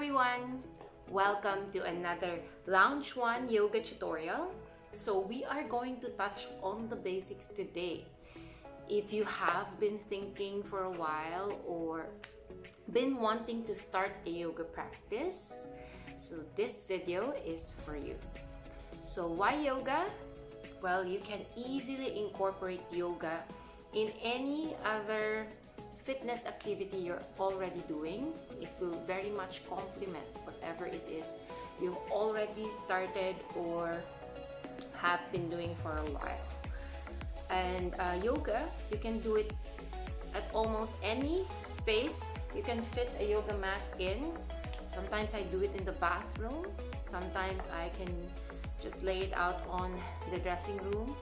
everyone! Welcome to another Lounge 1 yoga tutorial. So we are going to touch on the basics today. If you have been thinking for a while or been wanting to start a yoga practice, so this video is for you. So why yoga? Well, you can easily incorporate yoga in any other fitness activity you're already doing. It will very much complement whatever it is you've already started or have been doing for a while. And yoga, you can do it at almost any space you can fit a yoga mat in. Sometimes I do it in the bathroom. Sometimes I can just lay it out on the dressing room.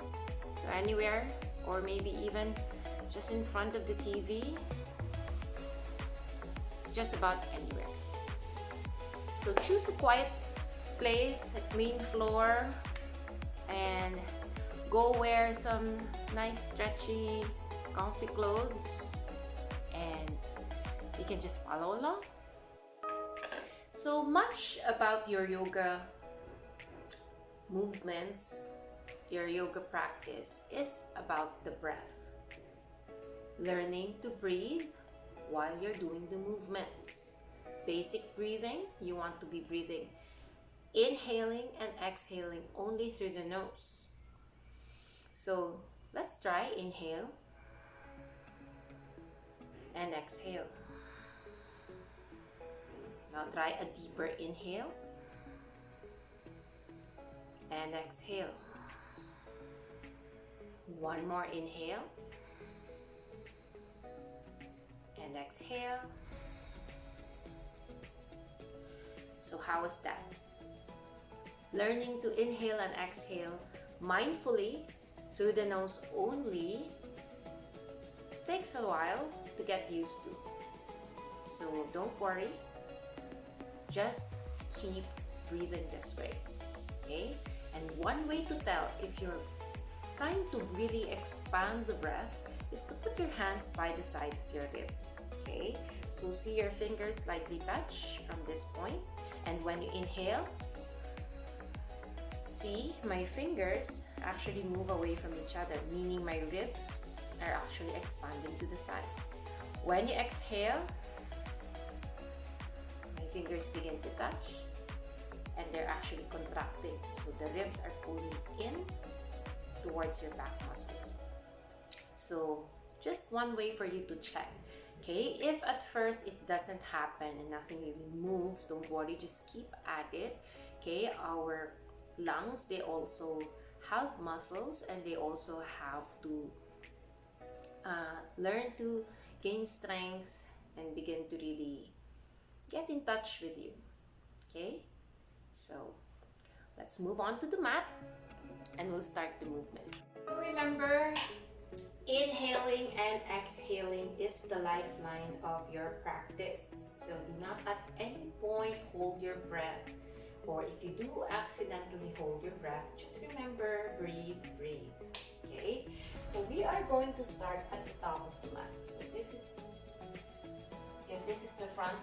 So anywhere, or maybe even just in front of the TV, just about anywhere. So choose a quiet place, a clean floor, and go wear some nice stretchy comfy clothes and you can just follow along. So much about your yoga movements, your yoga practice is about the breath. Learning to breathe while you're doing the movements. Basic breathing, you want to be breathing, inhaling and exhaling only through the nose. So let's try inhale and exhale. Now try a deeper inhale and exhale. One more inhale and exhale. So how is that? Learning to inhale and exhale mindfully through the nose only takes a while to get used to. So don't worry, just keep breathing this way, okay? And one way to tell if you're trying to really expand the breath is to put your hands by the sides of your ribs, okay? So see your fingers slightly touch from this point, and when you inhale, see my fingers actually move away from each other, meaning my ribs are actually expanding to the sides. When you exhale, my fingers begin to touch and they're actually contracting. So the ribs are pulling in towards your back muscles. So just one way for you to check, okay? If at first it doesn't happen and nothing really moves, don't worry, just keep at it, okay? Our lungs, they also have muscles and they also have to learn to gain strength and begin to really get in touch with you, okay? So let's move on to the mat and we'll start the movement. Remember, inhaling and exhaling is the lifeline of your practice. So do not at any point hold your breath, or if you do accidentally hold your breath, just remember, breathe, breathe, okay? So we are going to start at the top of the mat. So this is, if this is the front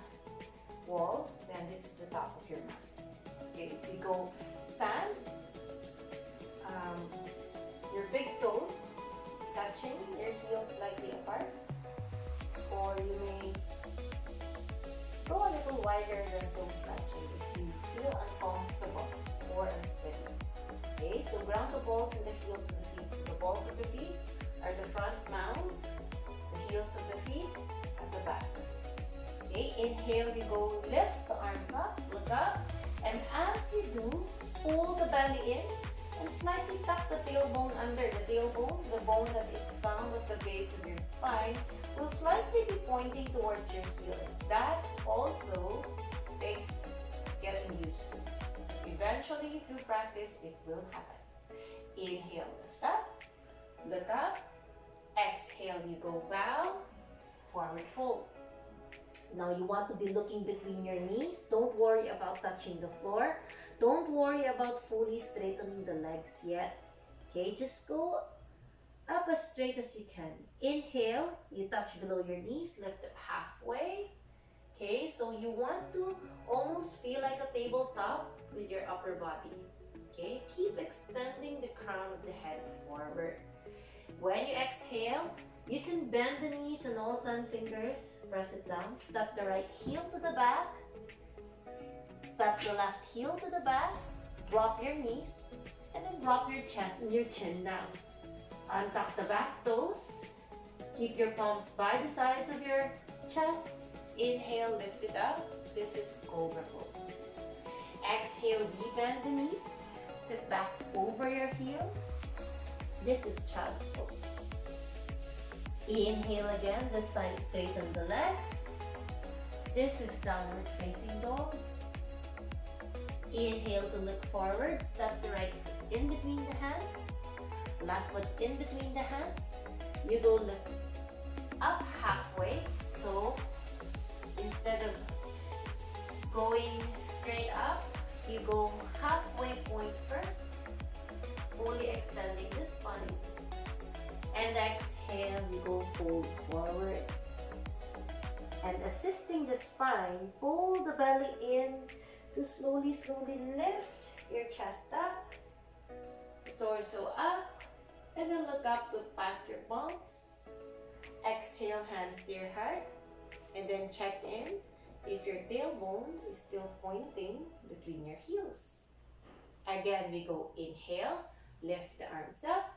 wall, then this is the top of your mat, okay? We go stand, your big toes touching, your heels slightly apart, or you may go a little wider than toes touching if you feel uncomfortable or unsteady. Okay, so ground the balls in the heels of the feet. So the balls of the feet are the front mound, the heels of the feet at the back. Okay, inhale, you go lift the arms up, look up, and as you do, pull the belly in and slightly tuck the tailbone under. The tailbone, the bone that is found at the base of your spine, will slightly be pointing towards your heels. That also takes getting used to. Eventually, through practice, it will happen. Inhale, lift up, look up. Exhale, you go bow, forward fold. Now you want to be looking between your knees. Don't worry about touching the floor. Don't worry about fully straightening the legs yet. Okay, just go up as straight as you can. Inhale, you touch below your knees, lift up halfway. Okay, so So you want to almost feel like a tabletop with your upper body. Okay, keep extending the crown of the head forward. When you exhale, you can bend the knees on all 10 fingers, press it down, step the right heel to the back, step the left heel to the back, drop your knees, and then drop your chest and your chin down. Untuck the back toes, keep your palms by the sides of your chest. Inhale, lift it up. This is Cobra Pose. Exhale, rebend the knees, sit back over your heels. This is Child's Pose. Inhale again, this time straighten the legs. This is Downward Facing Dog. Inhale to look forward, step the right foot in between the hands, left foot in between the hands. You go lift up halfway, so instead of going straight up, you go halfway point first, fully extending the spine. And exhale, you go fold forward. And assisting the spine, pull the belly in to slowly lift your chest up, the torso up, and then look up, look past your palms. Exhale, hands to your heart, and then check in if your tailbone is still pointing between your heels. Again, we go inhale, lift the arms up.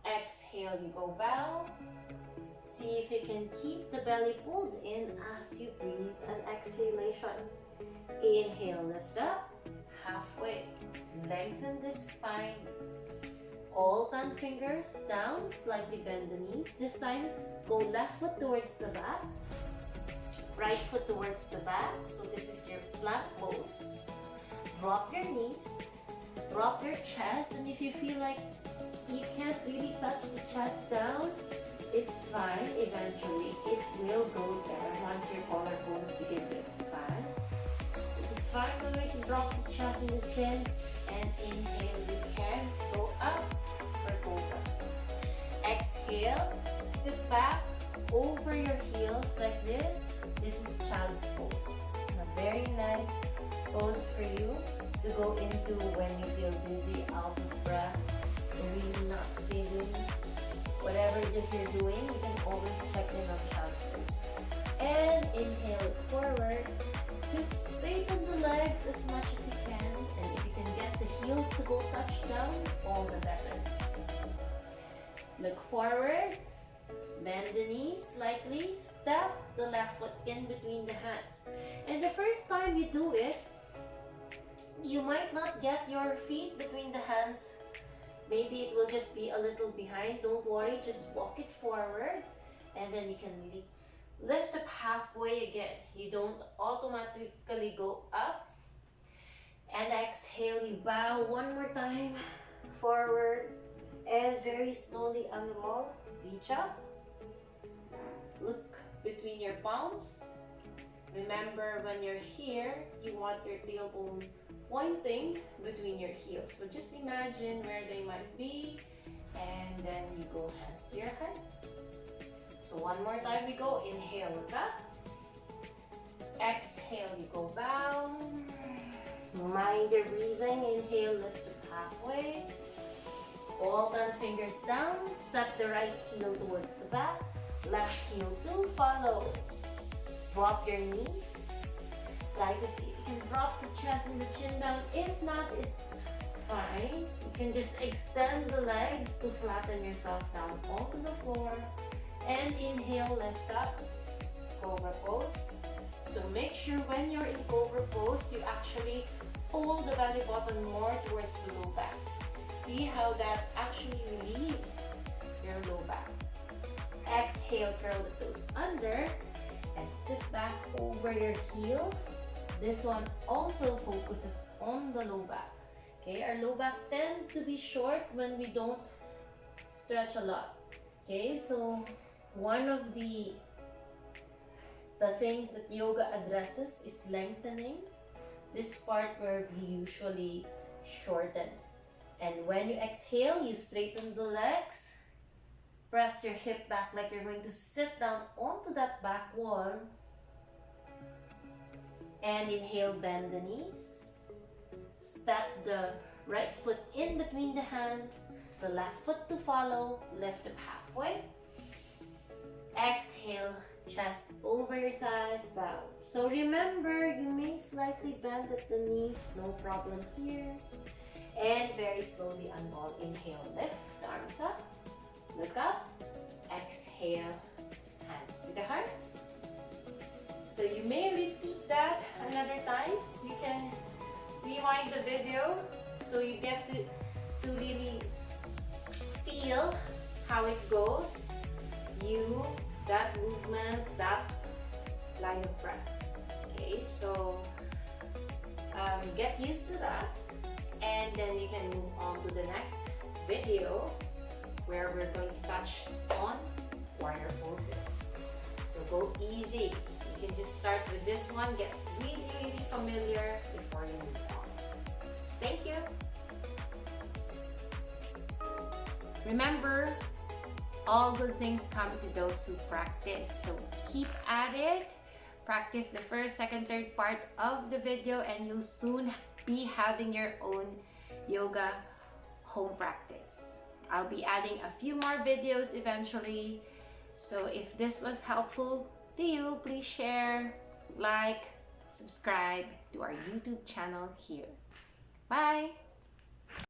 Exhale, you go bow. See if you can keep the belly pulled in as you breathe an exhalation. Inhale, lift up, halfway. Lengthen the spine. All 10 fingers down, slightly bend the knees. This time, go left foot towards the back, right foot towards the back. So this is your plank pose. Drop your knees, drop your chest, and if you feel like you can't really touch the chest down, it's fine. Eventually, it will go there once your collarbones begin to expand. It is fine the way to drop the chest and the chin, and inhale, you can go up for cobra. Exhale, sit back over your heels like this. This is Child's Pose. A very nice pose for you to go into when you feel dizzy, out of breath, or really not feeling whatever it is you're doing. You can always check in on Child's Pose. And inhale forward. Just straighten the legs as much as you can, and if you can get the heels to go touch down, all the better. Look forward, bend the knees slightly, step the left foot in between the hands. And the first time you do it, you might not get your feet between the hands. Maybe it will just be a little behind. Don't worry, just walk it forward, and then you can lift up halfway again. You don't automatically go up. And exhale, you bow one more time forward, and very slowly unroll. Reach up. Look between your palms. Remember, when you're here, you want your tailbone pointing between your heels. So just imagine where they might be, and then you go hands to your heart. So one more time we go. Inhale, look up. Exhale, you go bow. Mind your breathing. Inhale, lift up halfway. All 10 fingers down. Step the right heel towards the back. Left heel to follow. Drop your knees. Try to see if you can drop the chest and the chin down. If not, it's fine. You can just extend the legs to flatten yourself down onto the floor. And inhale, lift up. Cobra Pose. So make sure when you're in Cobra Pose, you actually pull the belly button more towards the low back. See how that actually relieves your low back. Exhale, curl the toes under and sit back over your heels. This one also focuses on the low back. Okay, our low back tends to be short when we don't stretch a lot. Okay, so one of the things that yoga addresses is lengthening this part where we usually shorten. And when you exhale, you straighten the legs. Press your hip back like you're going to sit down onto that back wall. And inhale, bend the knees. Step the right foot in between the hands, the left foot to follow, lift up halfway. Exhale, chest over your thighs, bow. So remember, you may slightly bend at the knees, no problem here. And very slowly unball. Inhale, lift the arms up, look up. Exhale, hands to the heart. So you may repeat that another time. You can rewind the video so you get to really feel how it goes. That movement, that line of breath. Okay, so get used to that, and then you can move on to the next video where we're going to touch on warrior poses. So go easy. You can just start with this one, get really familiar before you move on. Thank you. Remember, all good things come to those who practice. So keep at it. Practice the first, second, third part of the video, and you'll soon be having your own yoga home practice. I'll be adding a few more videos eventually. So if this was helpful to you, please share, like, subscribe to our YouTube channel here. Bye!